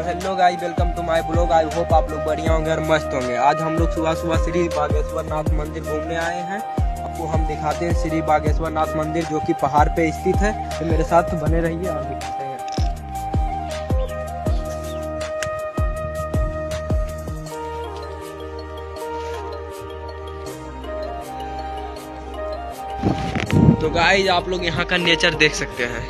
तो hello guys, welcome to my blog. I hope आप लोग बढ़िया होंगे और मस्त होंगे। आज हम लोग सुबह सुबह श्री बागेश्वर नाथ मंदिर घूमने आए हैं। आपको हम दिखाते हैं श्री बागेश्वर नाथ मंदिर, जो कि पहाड़ पे स्थित है। तो मेरे साथ बने रहिए और दिखाते हैं। तो गाइस, आप लोग यहाँ का नेचर देख सकते हैं।